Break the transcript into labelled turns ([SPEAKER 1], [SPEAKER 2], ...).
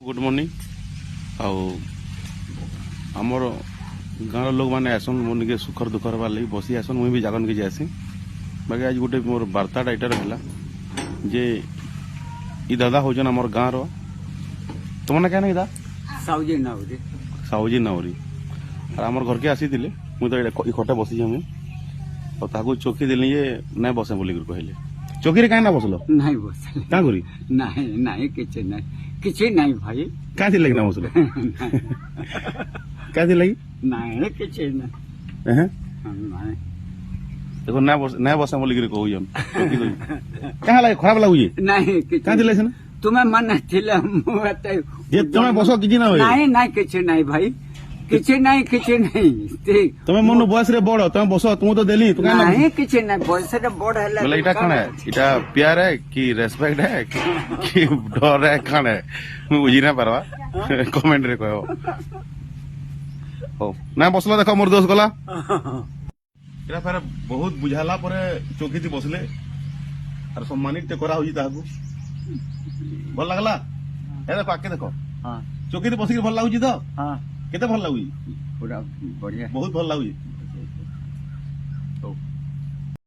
[SPEAKER 1] good morning आउ आमर गाँव लोग मैंने आसन मन के सुखर दुखर हबार लगी बसी आसन मुझे भी जागन के जासी बाकी आज गोटे मोर वार्ताटा एटार है जे ई दादा हूँ आमर गाँव रो तुम ना क्या ना
[SPEAKER 2] साउजी नाउरी
[SPEAKER 1] साहुजी नावरी और आमर घर के आसी मुझे तो खटे बसी मुझे और ताकू चौकी दिली ये ना बसे बोल कहले चौकी रे कहीं ना बसलो
[SPEAKER 2] नहीं बसले
[SPEAKER 1] क्या करी
[SPEAKER 2] नहीं नहीं किछि नहीं भाई
[SPEAKER 1] क्या थी लगी ना बसलो क्या थी लगी
[SPEAKER 2] नहीं किछि नहीं नहीं
[SPEAKER 1] देखो ना बसे बोल कहू चौकी क्या लगे खराब लगुचे
[SPEAKER 2] नहीं
[SPEAKER 1] क्या थी लगे
[SPEAKER 2] तुम्हें मन थिले मुते
[SPEAKER 1] जे तुम बस कि ना
[SPEAKER 2] नहीं नहीं किछि नहीं भाई किछि नहीं ठीक
[SPEAKER 1] तुम मन बयस रे बड़ तुम बस तुम तो देली तू
[SPEAKER 2] नहीं किछि नहीं बयस रे बड़ है
[SPEAKER 1] बोले इटा कौन है इटा प्यार है कि रेस्पेक्ट है कि डर है कौन है मैं बुझी ना पारवा कमेंट रे कहो हो ना बसला देखो मोर दोस्त गला एरा फेर बहुत बुझाला परे चौकी थी बसले और सम्मानित करा होई ताकू भल लागला ए देखो आके देखो
[SPEAKER 2] हां
[SPEAKER 1] चौकी थी बसी भल लागुची तो
[SPEAKER 2] हां
[SPEAKER 1] केते भल लागुची
[SPEAKER 2] पूरा बढ़िया
[SPEAKER 1] बहुत भल लागुची